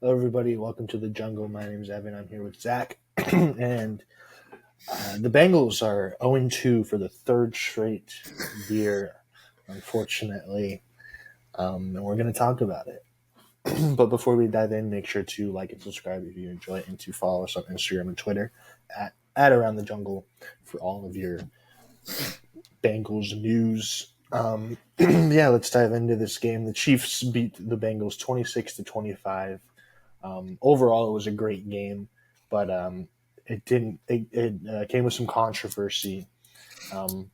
Hello, everybody. Welcome to the jungle. My name is Evan. I'm here with Zach. and the Bengals are 0-2 for the third straight year, unfortunately. And we're going to talk about it. But before we dive in, make sure to like and subscribe if you enjoy it and to follow us on Instagram and Twitter at Around the Jungle for all of your Bengals news. Yeah, let's dive into this game. The Chiefs beat the Bengals 26-25. Overall, it was a great game, but it didn't. It came with some controversy. Um,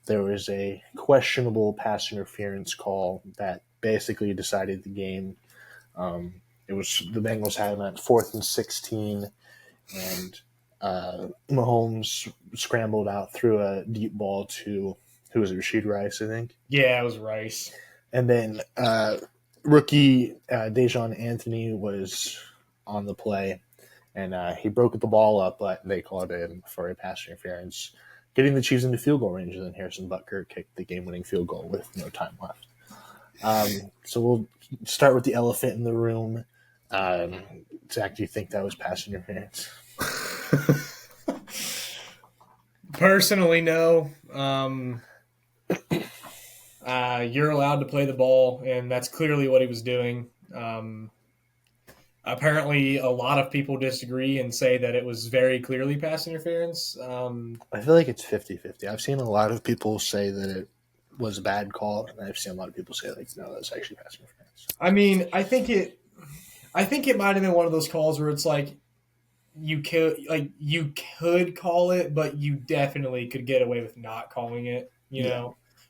there was a questionable pass interference call that basically decided the game. It was the Bengals had them at 4th and 16, and Mahomes scrambled out threw a deep ball to who was it, Rashid Rice, I think. Yeah, it was Rice. And then rookie Dejon Anthony was on the play, and he broke the ball up, but they called him for a pass interference, getting the Chiefs into field goal range. And then Harrison Butker kicked the game-winning field goal with no time left. So we'll start with the elephant in the room. Zach, do you think that was pass interference? Personally, no. You're allowed to play the ball, and that's clearly what he was doing. Apparently, a lot of people disagree and say that it was very clearly pass interference. I feel like it's 50-50. I've seen a lot of people say that it was a bad call, and I've seen a lot of people say, like, no, that's actually pass interference. I mean, I think it might have been one of those calls where it's like you could call it, but you definitely could get away with not calling it.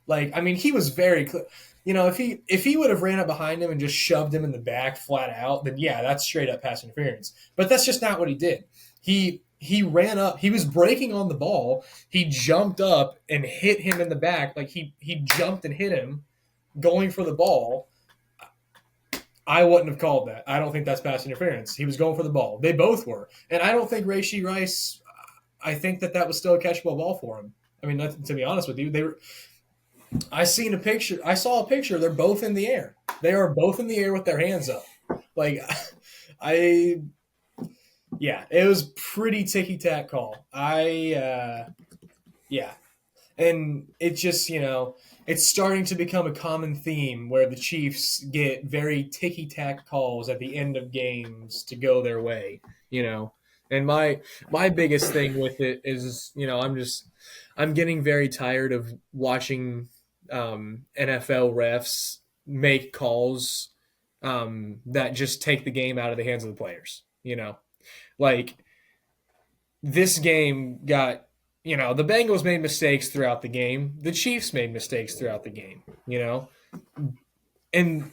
Like, I mean, he was very clear. If he would have ran up behind him and just shoved him in the back flat out, then yeah, that's straight up pass interference. But that's just not what he did. He ran up. He was breaking on the ball. He jumped up and hit him in the back. Like he jumped and hit him, going for the ball. I wouldn't have called that. I don't think that's pass interference. He was going for the ball. They both were, and I don't think Rashee Rice. I think that was still a catchable ball for him. I mean, to be honest with you, they were. I seen a picture. I saw a picture. They're both in the air. They are both in the air with their hands up. Like, I, yeah, it was pretty ticky tack call. Yeah, and it just it's starting to become a common theme where the Chiefs get very ticky tack calls at the end of games to go their way. And my biggest thing with it is I'm getting very tired of watching NFL refs make calls that just take the game out of the hands of the players. Like this game got. The Bengals made mistakes throughout the game. The Chiefs made mistakes throughout the game. And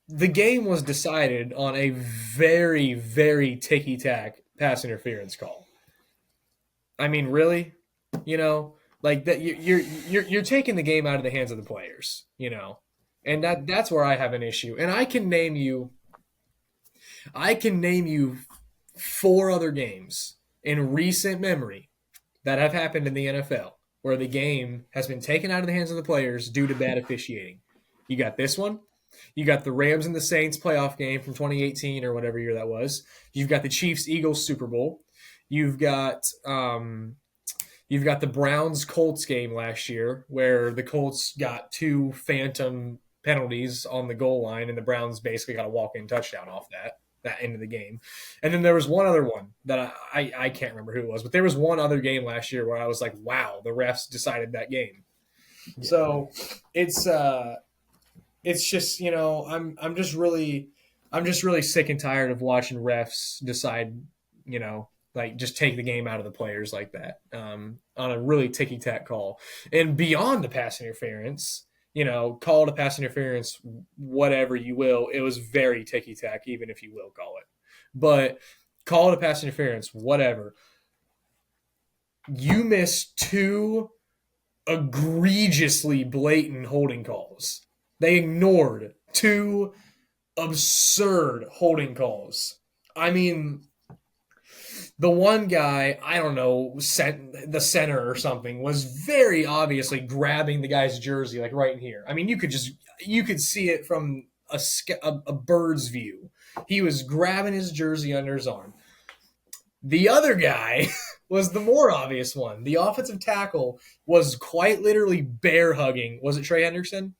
the game was decided on a very, very ticky tack pass interference call. I mean, really, like that you're taking the game out of the hands of the players, and that's where I have an issue. And I can name you four other games in recent memory that have happened in the NFL where the game has been taken out of the hands of the players due to bad officiating. You got this one. You got the Rams and the Saints playoff game from 2018 or whatever year that was. You've got the Chiefs Eagles Super Bowl. You've got the Browns Colts game last year where the Colts got two phantom penalties on the goal line and the Browns basically got a walk-in touchdown off that end of the game. And then there was one other one that I can't remember who it was, but there was one other game last year where I was like, wow, the refs decided that game. Yeah. So it's just, I'm just really sick and tired of watching refs decide, like just take the game out of the players like that on a really ticky-tack call. And beyond the pass interference, call it a pass interference, whatever you will. It was very ticky-tack, even if you will call it. But call it a pass interference, whatever. You missed two egregiously blatant holding calls. They ignored two absurd holding calls. I mean, the one guy, I don't know, the center or something, was very obviously grabbing the guy's jersey, like right in here. I mean, you could see it from a bird's view. He was grabbing his jersey under his arm. The other guy was the more obvious one. The offensive tackle was quite literally bear hugging. Was it Trey Hendrickson?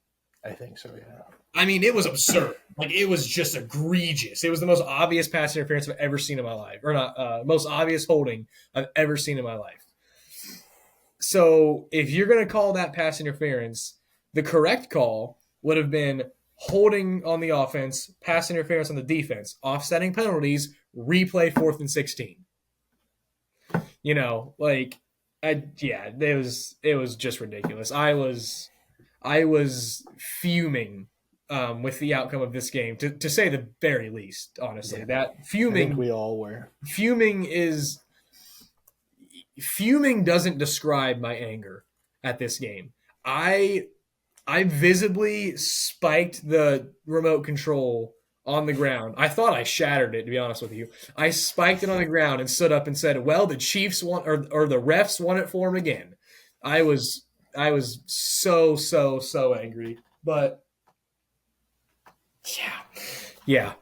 I think so, yeah. I mean, it was absurd. Like, it was just egregious. It was the most obvious pass interference I've ever seen in my life. Or not, most obvious holding I've ever seen in my life. So, if you're going to call that pass interference, the correct call would have been holding on the offense, pass interference on the defense, offsetting penalties, replay 4th and 16. You know, like, it was just ridiculous. I was fuming with the outcome of this game, to say the very least. Honestly, that I fuming. think we all were. Fuming doesn't describe my anger at this game. I visibly spiked the remote control on the ground. I thought I shattered it, to be honest with you. I spiked it on the ground and stood up and said, "Well, the Chiefs want, or the refs want it for them again." I was so angry, but yeah.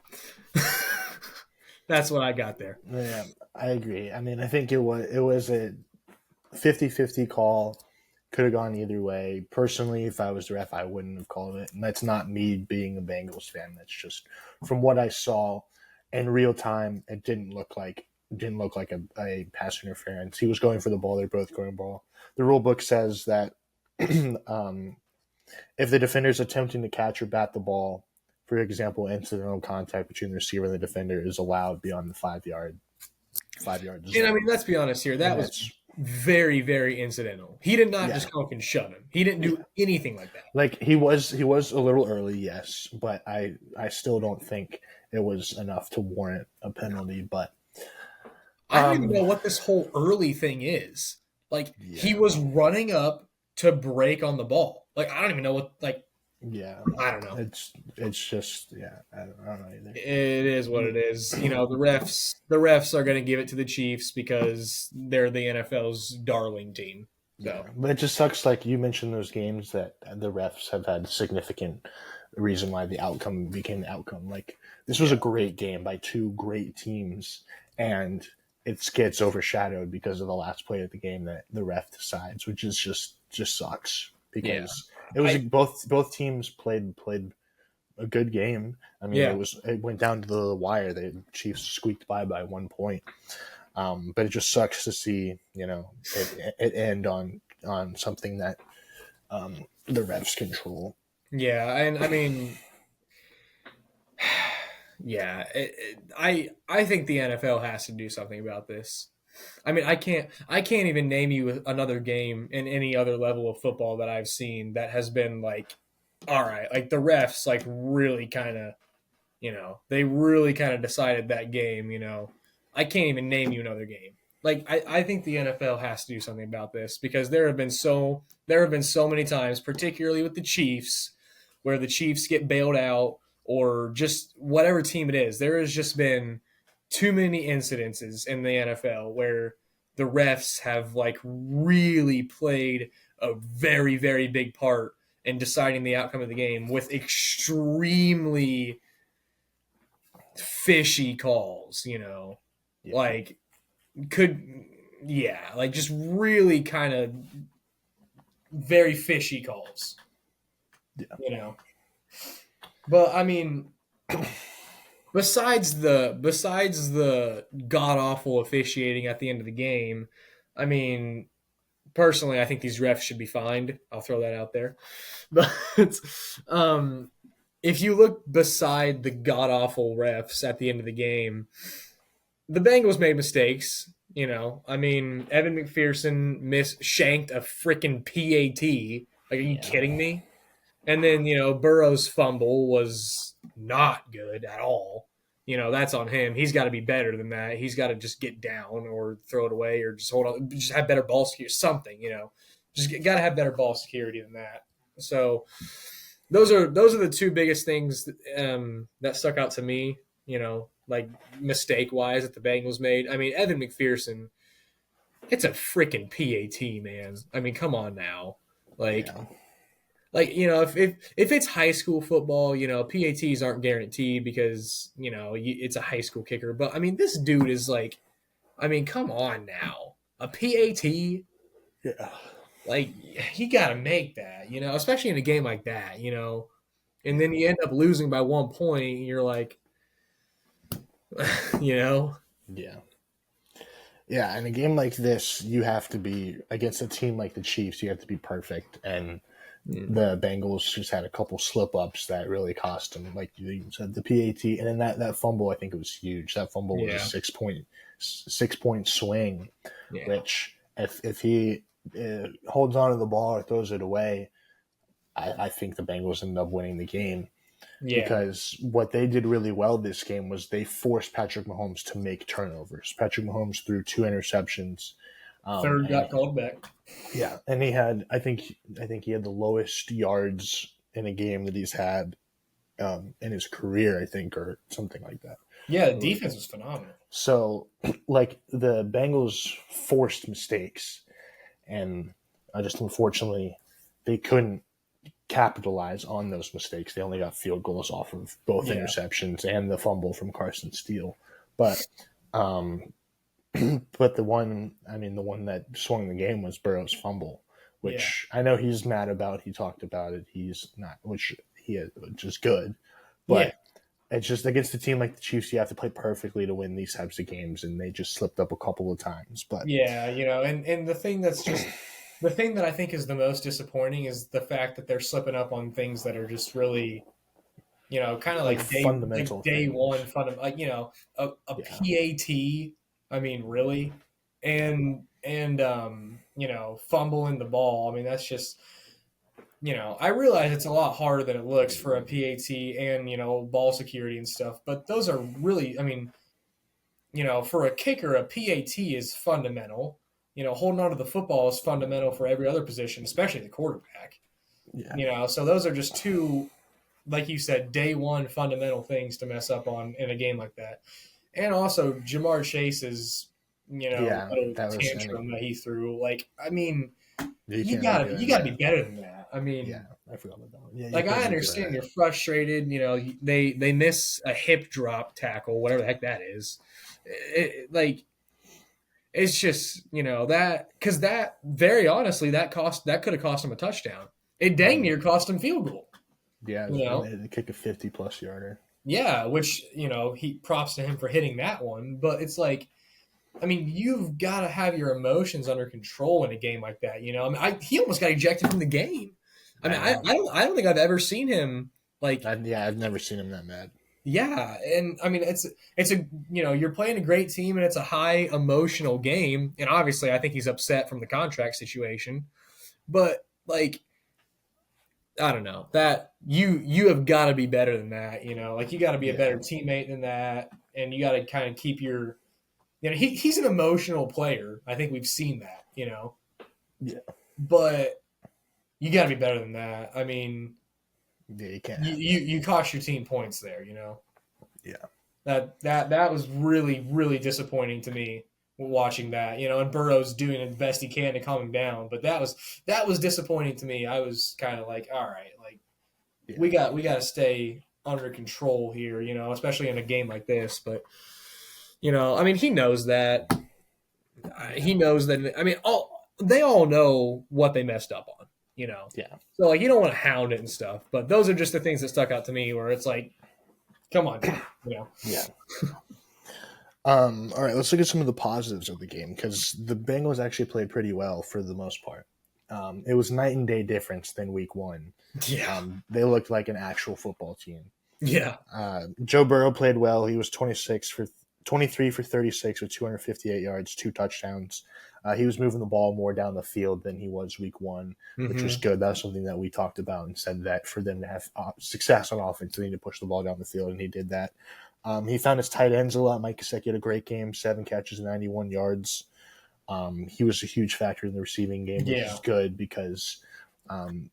That's what I got there. Yeah, I agree. I mean, I think it was a 50-50 call. Could have gone either way. Personally, if I was the ref, I wouldn't have called it. And that's not me being a Bengals fan. That's just from what I saw in real time. It didn't look like a pass interference. He was going for the ball. They're both going for the ball. The rule book says that if the defender is attempting to catch or bat the ball, for example, incidental contact between the receiver and the defender is allowed beyond the 5-yard zone. And I mean, let's be honest here. That was very, very incidental. He did not just come and shove him. He didn't do anything like that. Like he was a little early, yes, but I still don't think it was enough to warrant a penalty. But I don't even know what this whole early thing is. Like he was running up to break on the ball. Like I don't even know what like. Yeah, I don't know. It's just I don't know either. It is what it is. You know, the refs are going to give it to the Chiefs because they're the NFL's darling team. So. Yeah, but it just sucks. Like you mentioned, those games that the refs have had significant reason why the outcome became the outcome. Like this was a great game by two great teams, and it gets overshadowed because of the last play of the game that the ref decides, which is just sucks because. It was both teams played a good game. I mean, it went down to the wire. The Chiefs squeaked by 1 point, but it just sucks to see it end on something that the refs control. Yeah, and I mean, I think the NFL has to do something about this. I mean, I can't even name you another game in any other level of football that I've seen that has been like, all right, like the refs like really kind of, they really kind of decided that game. I can't even name you another game. Like I think the NFL has to do something about this because there have been so many times, particularly with the Chiefs, where the Chiefs get bailed out or just whatever team it is. There has just been too many incidences in the NFL where the refs have like really played a very, very big part in deciding the outcome of the game with extremely fishy calls, like just really kind of very fishy calls, but I mean, Besides the god awful officiating at the end of the game, I mean, personally, I think these refs should be fined. I'll throw that out there. But if you look beside the god awful refs at the end of the game, the Bengals made mistakes. I mean, Evan McPherson shanked a freaking PAT. Like, are you kidding me? And then, Burrow's fumble was not good at all. That's on him. He's got to be better than that. He's got to just get down or throw it away or just hold on, just have better ball security, something, just got to have better ball security than that. So those are the two biggest things that stuck out to me, like mistake-wise that the Bengals made. I mean, Evan McPherson, it's a freaking PAT, man. I mean, come on now. like if it's high school football, PATs aren't guaranteed because it's a high school kicker. But I mean, this dude is like, I mean, come on now, a PAT, Yeah. like he got to make that, especially in a game like that, and then you end up losing by 1 point, and you're like, you know, Yeah. Yeah, in a game like this, you have to be against a team like the Chiefs. You have to be perfect, and the Bengals just had a couple slip ups that really cost them. Like you said, the PAT, and then that fumble, I think it was huge. That fumble was a yeah, 6 point swing, yeah, which if he holds on to the ball or throws it away, I think the Bengals end up winning the game. yeah. Because what they did really well this game was they forced Patrick Mahomes to make turnovers. Patrick Mahomes threw 2 interceptions. Third And got called back. yeah, and he had I think he had the lowest yards in a game that he's had in his career, I think, or something like that. Yeah, the defense was phenomenal. So, like the Bengals forced mistakes, and just unfortunately they couldn't capitalize on those mistakes. They only got field goals off of both Yeah, interceptions and the fumble from Carson Steele. But um, but the one that swung the game was Burrow's fumble, yeah, which I know he's mad about. He talked about it. He's not, which is good, yeah. but it's just against a team like the Chiefs, you have to play perfectly to win these types of games, and they just slipped up a couple of times. But Yeah, and the thing that I think is the most disappointing is the fact that they're slipping up on things that are just really, kind of like like fundamental day things, one fun, like a yeah, PAT. I mean, really, and fumbling the ball. I mean, that's just I realize it's a lot harder than it looks for a PAT and ball security and stuff, but those are really, I mean, for a kicker, a PAT is fundamental. Holding on to the football is fundamental for every other position, especially the quarterback. yeah, So those are just two, like you said, day one fundamental things to mess up on in a game like that. And also Jamar Chase's, yeah. little That was tantrum that he threw. Like, I mean, you you can't be gotta doing you gotta be that. better than that. I Yeah, mean, I forgot about that one. Yeah, you like I can't be doing understand that. you're frustrated. They miss a hip drop tackle, whatever the heck that is. Like it's just that because that very honestly that could have cost him a touchdown. It dang near cost him field goal. Yeah, You and know, they had to kick a 50-plus yarder. yeah, which he props to him for hitting that one, but it's like. I mean, you've got to have your emotions under control in a game like that. I mean, he almost got ejected from the game. I mean, I know. I don't think I've ever seen him like I've never seen him that mad. yeah, and I mean it's a you're playing a great team and it's a high emotional game, and obviously I think he's upset from the contract situation, but like I don't know that you have got to be better than that, like you got to be a Yeah, better teammate than that, and you got to kind of keep your he's an emotional player. I think we've seen that, yeah, but you got to be better than that. I mean, yeah. You can't you, have you that. you cost your team points there, Yeah, that was really really disappointing to me watching that, and Burrow's doing the best he can to calm him down, but that was disappointing to me. I was kind of like, all right, like yeah, we got to stay under control here, especially in a game like this. But I mean, he knows that. He knows that. I mean, they all know what they messed up on, yeah, So like, you don't want to hound it and stuff, but those are just the things that stuck out to me. Where it's like, come on, yeah. All right, let's look at some of the positives of the game because the Bengals actually played pretty well for the most part. It was night and day difference than week one. Yeah, They looked like an actual football team. yeah, Joe Burrow played well. He was 23 for 36 with 258 yards, 2 touchdowns. He was moving the ball more down the field than he was week one, which was good. That's something that we talked about and said that for them to have success on offense, they need to push the ball down the field, and he did that. He found his tight ends a lot. Mike Gesicki had a great game, 7 catches, 91 yards. He was a huge factor in the receiving game, which yeah, is good because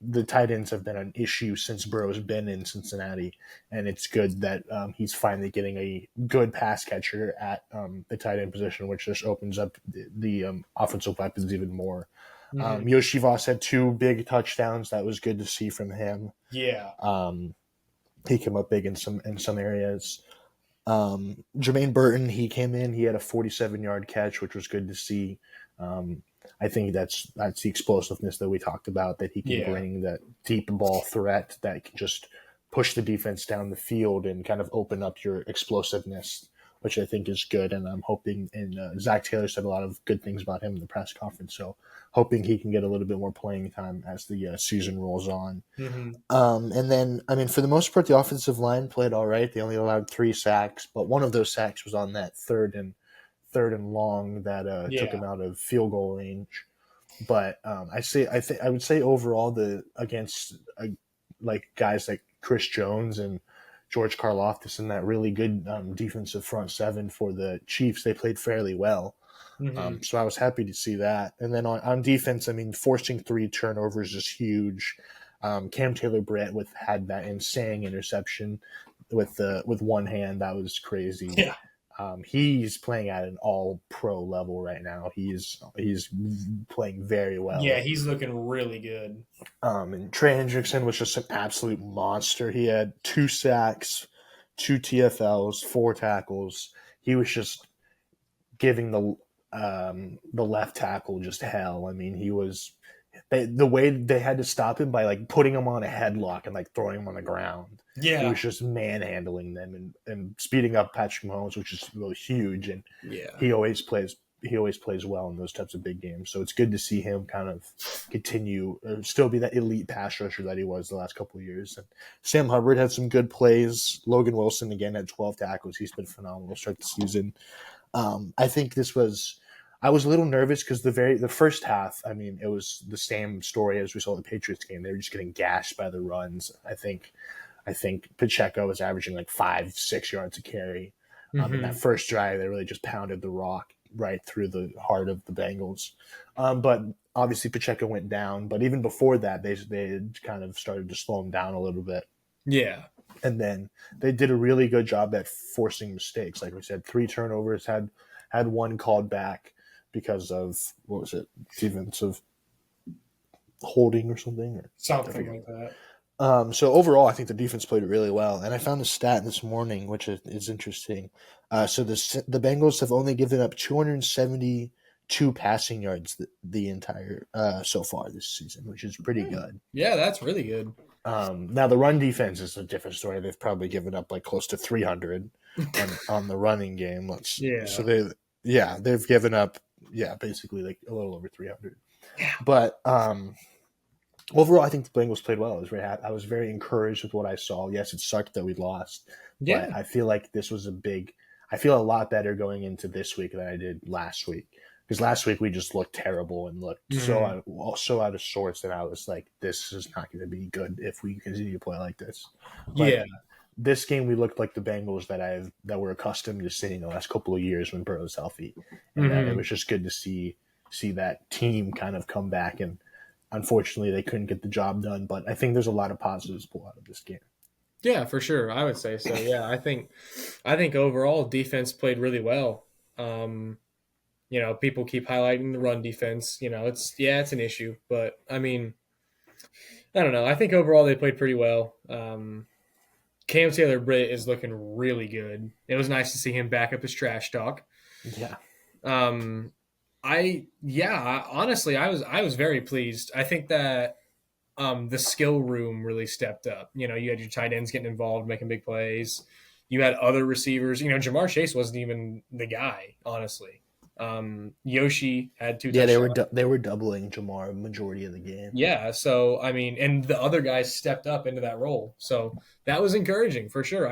the tight ends have been an issue since Burrow's been in Cincinnati, and it's good that he's finally getting a good pass catcher at the tight end position, which just opens up the offensive weapons even more. Mm-hmm. Yoshi Voss had 2 big touchdowns. That was good to see from him. Yeah. Um, he came up big in some areas. Jermaine Burton, he came in. He had a 47-yard catch, which was good to see. Um, I think that's the explosiveness that we talked about. That he can Yeah. bring that deep ball threat that can just push the defense down the field and kind of open up your explosiveness, which I think is good. And I'm hoping. And Zach Taylor said a lot of good things about him in the press conference. So hoping he can get a little bit more playing time as the season rolls on. Mm-hmm. And then, I mean, for the most part, the offensive line played all right. They only allowed 3 sacks, but one of those sacks was on that third and long that took Yeah. him out of field goal range. But I would say overall the against like guys like Chris Jones and George Karlaftis and that really good defensive front seven for the Chiefs, they played fairly well. Mm-hmm. So I was happy to see that. And then on defense, I mean, forcing 3 turnovers is huge. Cam Taylor-Britt had that insane interception with one hand. That was crazy. Yeah. He's playing at an all-pro level right now. He's playing very well. Yeah, he's looking really good. And Trey Hendrickson was just an absolute monster. He had 2 sacks, 2 TFLs, 4 tackles. He was just giving the left tackle just hell. I mean, the way they had to stop him by like putting him on a headlock and like throwing him on the ground. He Yeah. was just manhandling them and speeding up Patrick Mahomes, which is really huge. And Yeah. he always plays well in those types of big games. So it's good to see him kind of continue or still be that elite pass rusher that he was the last couple of years. And Sam Hubbard had some good plays. Logan Wilson again had 12 tackles. He's been phenomenal to start the season. I think I was a little nervous because the first half, I mean, it was the same story as we saw the Patriots game. They were just getting gashed by the runs. I think Pacheco was averaging like 5-6 yards a carry. In that first drive, they really just pounded the rock right through the heart of the Bengals. But obviously Pacheco went down. But even before that, they had kind of started to slow him down a little bit. Yeah. And then they did a really good job at forcing mistakes. Like we said, 3 turnovers, had one called back because of, what was it, defensive holding or something? Something like that. So overall, I think the defense played really well. And I found a stat this morning, which is interesting. So the Bengals have only given up 272 passing yards the entire so far this season, which is pretty good. Yeah, that's really good. Now the run defense is a different story. They've probably given up like close to 300 on the running game. Yeah. So they've given up basically like a little over 300. Yeah. But overall, I think the Bengals played well. I was very happy. I was very encouraged with what I saw. Yes, it sucked that we lost. Yeah. But I feel like this was I feel a lot better going into this week than I did last week. Because last week we just looked terrible and looked so out of sorts, and I was like, "This is not going to be good if we continue to play like this." But this game we looked like the Bengals that we're accustomed to seeing the last couple of years when Burrow's healthy, and that it was just good to see that team kind of come back. And unfortunately, they couldn't get the job done. But I think there's a lot of positives to pull out of this game. Yeah, for sure. I would say so. Yeah, I think overall defense played really well. People keep highlighting the run defense. It's an issue, but I mean, I don't know. I think overall they played pretty well. Cam Taylor-Britt is looking really good. It was nice to see him back up his trash talk. Yeah. Honestly, I was very pleased. I think that the skill room really stepped up. You had your tight ends getting involved, making big plays. You had other receivers. Jamar Chase wasn't even the guy, honestly. Yoshi had 2 touchdowns. They were doubling Jamar majority of the game. Yeah, so I mean, and the other guys stepped up into that role, so that was encouraging for sure.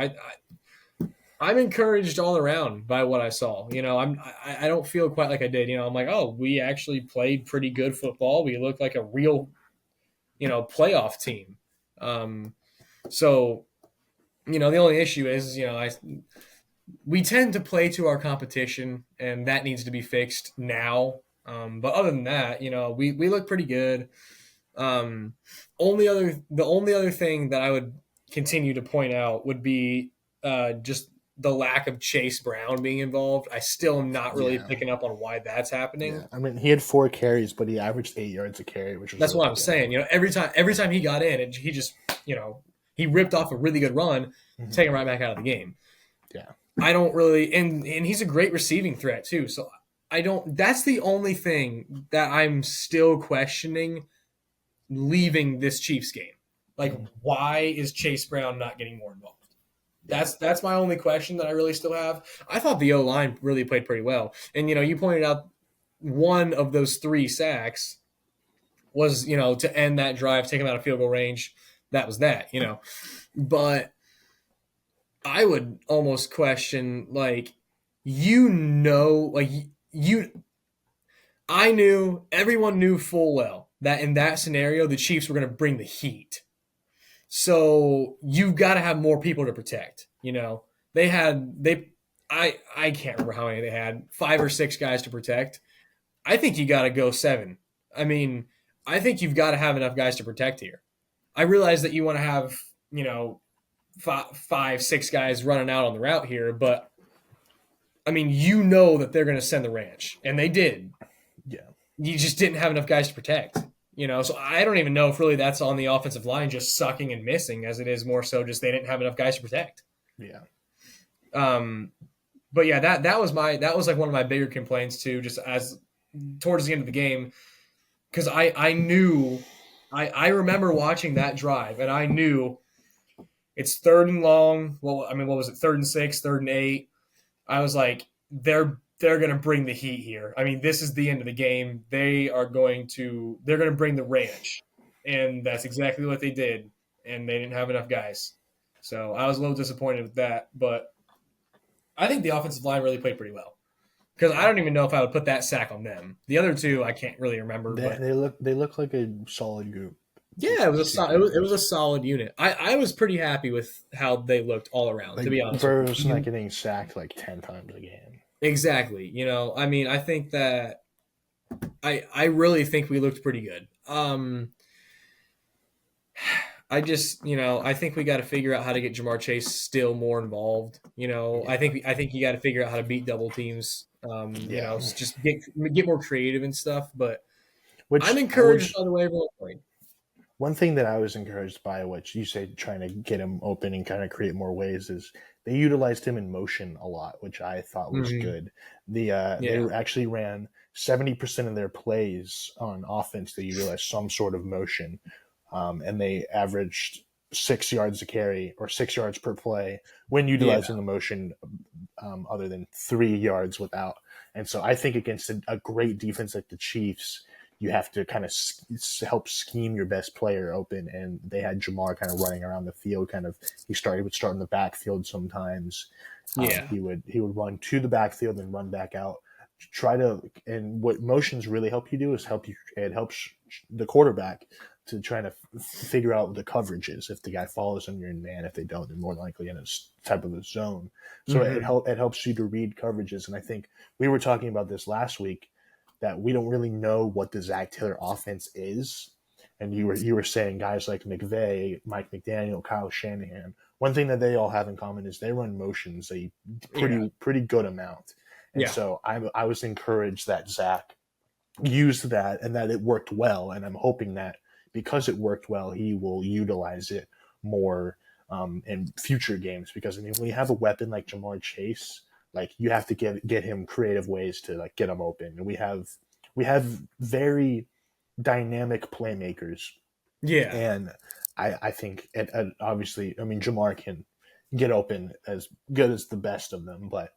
I'm encouraged all around by what I saw. I don't feel quite like I did. I'm like, oh, we actually played pretty good football. We look like a real, playoff team. So, the only issue is, we tend to play to our competition, and that needs to be fixed now. But other than that, we look pretty good. The only other thing that I would continue to point out would be just the lack of Chase Brown being involved. I still am not really Yeah. picking up on why that's happening. Yeah, I mean, he had 4 carries, but he averaged 8 yards a carry, which was That's what really I'm good. saying. Every time he got in, he just, he ripped off a really good run, take him right back out of the game. Yeah. I don't really, and he's a great receiving threat too. So I don't. That's the only thing that I'm still questioning leaving this Chiefs game. Like, why is Chase Brown not getting more involved? That's my only question that I really still have. I thought the O line really played pretty well, and you pointed out one of those 3 sacks was to end that drive, take him out of field goal range. That was that, but I would almost question like I knew everyone knew full well that in that scenario the Chiefs were going to bring the heat. So you've got to have more people to protect. I can't remember how many they had, 5 or 6 guys to protect. I think you got to go 7. I mean, I think you've got to have enough guys to protect here. I realize that you want to have 5, 6 guys running out on the route here, but I mean, that they're going to send the ranch, and they did. Yeah. You just didn't have enough guys to protect. So I don't even know if really that's on the offensive line just sucking and missing, as it is more so just they didn't have enough guys to protect. Yeah. But yeah, that was like one of my bigger complaints too, just as towards the end of the game, because I knew I remember watching that drive and I knew it's 3rd and long. Well, I mean, what was it? 3rd and 6, 3rd and 8. I was like, they're going to bring the heat here. I mean, this is the end of the game. They're going to bring the ranch. And that's exactly what they did. And they didn't have enough guys. So I was a little disappointed with that. But I think the offensive line really played pretty well. Because I don't even know if I would put that sack on them. The other 2, I can't really remember. They look like a solid group. Yeah, it was a solid unit. I was pretty happy with how they looked all around, to be honest. Burrow's not getting sacked like 10 times a game. Exactly. I mean, I think that I really think we looked pretty good. I just, I think we got to figure out how to get Jamar Chase still more involved. I think you got to figure out how to beat double teams. Just get more creative and stuff. But I'm encouraged by the way everyone's playing. One thing that I was encouraged by, which you say trying to get him open and kind of create more ways, is they utilized him in motion a lot, which I thought was good. They actually ran 70% of their plays on offense. They utilized some sort of motion, and they averaged 6 yards a carry or 6 yards per play when utilizing the motion, other than 3 yards without. And so I think against a great defense like the Chiefs, you have to kind of help scheme your best player open. And they had Jamar kind of running around the field. He would start in the backfield sometimes. He would run to the backfield and run back out. And what motions really help you do is it helps the quarterback to try to figure out the coverages. If the guy follows them, you're in man. If they don't, they're more likely in a type of a zone. So it helps you to read coverages. And I think we were talking about this last week, that we don't really know what the Zach Taylor offense is. And you were saying guys like McVay, Mike McDaniel, Kyle Shanahan, one thing that they all have in common is they run motions a pretty good amount. And so I was encouraged that Zach used that and that it worked well. And I'm hoping that because it worked well, he will utilize it more in future games. Because I mean, when you have a weapon like Jamar Chase, like you have to get him creative ways to like get him open. And we have very dynamic playmakers. Yeah. And I think obviously, I mean, Jamar can get open as good as the best of them, but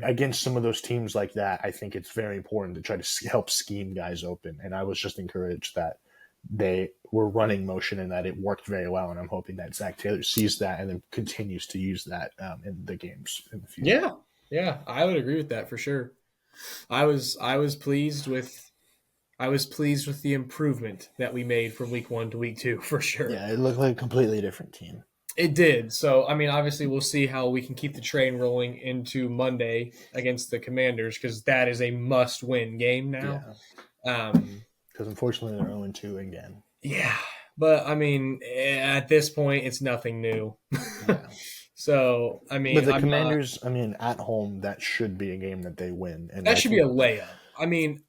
against some of those teams like that, I think it's very important to try to help scheme guys open. And I was just encouraged that they were running motion and that it worked very well. And I'm hoping that Zach Taylor sees that and then continues to use that in the games in the future. Yeah, I would agree with that for sure. I was pleased with the improvement that we made from week 1 to week 2 for sure. Yeah, it looked like a completely different team. It did. So, I mean, obviously we'll see how we can keep the train rolling into Monday against the Commanders, because that is a must-win game now. Because unfortunately they're 0-2 again. Yeah, but I mean, at this point, it's nothing new. So I But mean, the I'm not. Commanders, I mean, at home, that should be a game that they win, and That I should be a think, layup. I mean,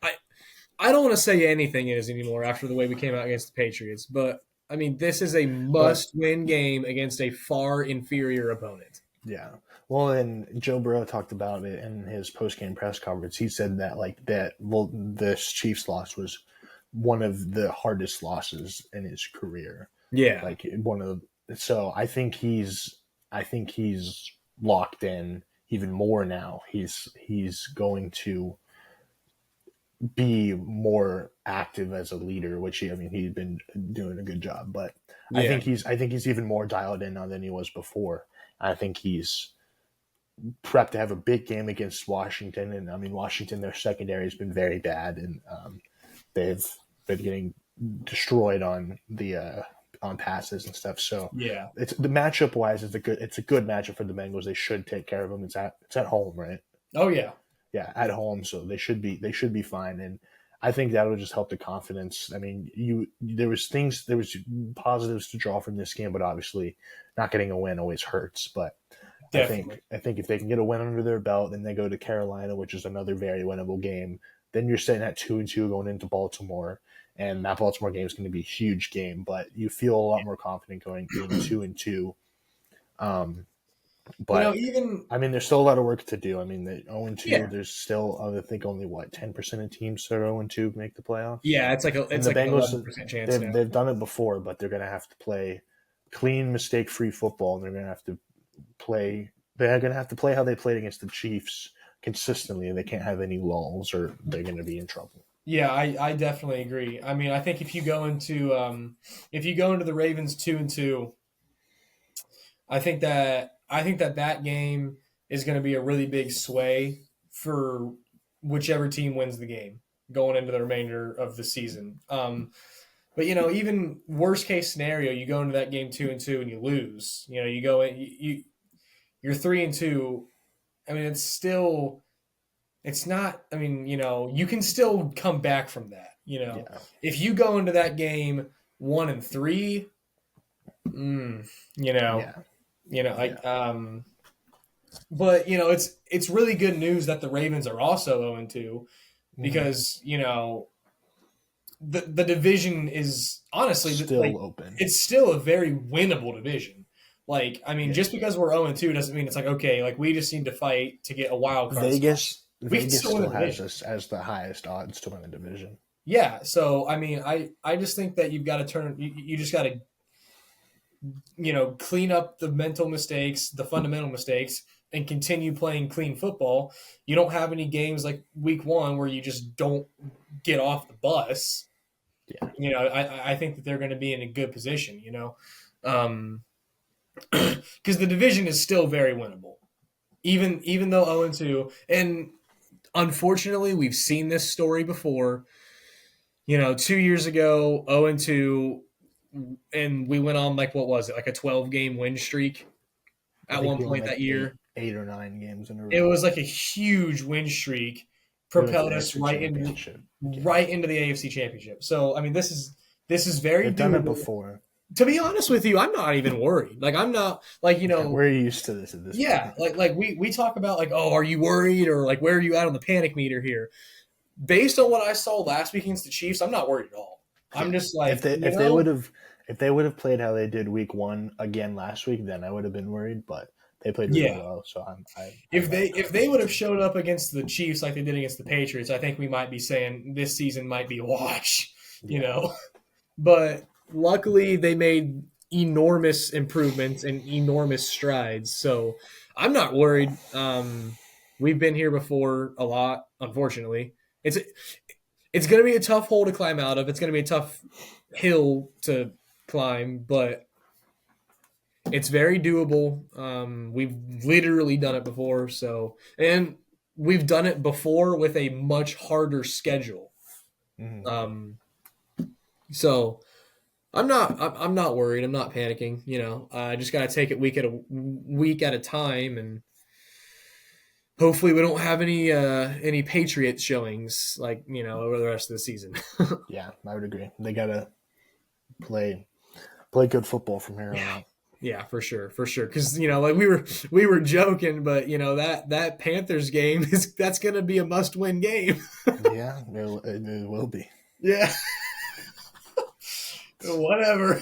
I don't want to say anything is anymore after the way we came out against the Patriots, but I mean, this is a but must-win game against a far inferior opponent. yeah. Well, and Joe Burrow talked about it in his post-game press conference. He said that well, this Chiefs loss was one of the hardest losses in his career. Yeah, Like one of so I think he's locked in even more now. He's going to be more active as a leader, which I mean he's been doing a good job, but yeah, I think he's even more dialed in now than he was before. I think he's prepped to have a big game against Washington, and I mean Washington, their secondary has been very bad, and they've been getting destroyed on passes and stuff. So yeah. it's the matchup wise, it's a good matchup for the Bengals. They should take care of them. It's at home, right? Oh yeah, Yeah, at home, so they should be fine. And I think that will just help the confidence. I mean, there was positives to draw from this game, but obviously not getting a win always hurts. But definitely. I think if they can get a win under their belt, then they go to Carolina, which is another very winnable game. Then you're sitting at 2-2 going into Baltimore, and that Baltimore game is going to be a huge game. But you feel a lot more confident going in 2-2. Um, but Even I mean, there's still a lot of work to do. I mean, the 0-2, yeah, there's still, I think, only what 10% of teams that are 0-2 make the playoffs. yeah. And It's the like an Bengals, 11% chance now. they've done it before, but they're going to have to play clean, mistake-free football, and they're going to have to play. They're going to have to play how they played against the Chiefs consistently, and they can't have any lulls, or they're going to be in trouble. Yeah, I definitely agree. I mean, I think if you go into the Ravens 2-2, I think that that game is going to be a really big sway for whichever team wins the game going into the remainder of the season. But even worst case scenario, you go into that game 2-2 and you lose. You go in, you're 3-2. I mean, it's not. I mean, you can still come back from that. Yeah, If you go into that game 1-3, you know, yeah, yeah. like but it's really good news that the Ravens are also 0-2 Mhm. because the division is honestly Still like open. it's still a very winnable division. Like I mean, Yeah, just because we're 0-2 doesn't mean it's like okay, like we just need to fight to get a wild card spot. We can Vegas still win the still has division. us as the highest odds to win the division. Yeah, so I mean, I just think that you've got to you just got to clean up the mental mistakes, the fundamental mistakes, and continue playing clean football. You don't have any games like week one where you just don't get off the bus. Yeah, I think that they're going to be in a good position, because the division is still very winnable, even though 0-2. And unfortunately, we've seen this story before. 2 years ago, 0-2, and we went on like what was it, like a 12-game win streak I at think one we won point like that year. 8 or 9 games in a It row. was like a huge win streak, We went to propelled the us AFC Championship game. right into the AFC Championship. So I mean, this is very They've done it doable. before. To be honest with you, I'm not even worried. Like I'm not like Yeah, we're used to this at this yeah, point. like we talk about like, oh, are you worried, or like where are you at on the panic meter here? Based on what I saw last week against the Chiefs, I'm not worried at all. I'm Yeah, just like, if they would have played how they did week one again last week, then I would have been worried. But they played really yeah. well, so I If have they that if they would have confidence. showed up against the Chiefs like they did against the Patriots, I think we might be saying this season might be a wash, you Yeah, know. But luckily, they made enormous improvements and enormous strides. So I'm not worried. We've been here before a lot. Unfortunately, it's going to be a tough hole to climb out of. It's going to be a tough hill to climb, but it's very doable. We've literally done it before, and we've done it before with a much harder schedule. hmm Um, so I'm not worried. I'm not panicking. I just got to take it week at a time, and hopefully we don't have any Patriots showings like over the rest of the season. yeah, I would agree. They gotta play play good football from here on Yeah, out. Yeah, for sure, for sure. Because like we were joking, but that Panthers game that's going to be a must-win game. Yeah, it will be. Yeah, whatever.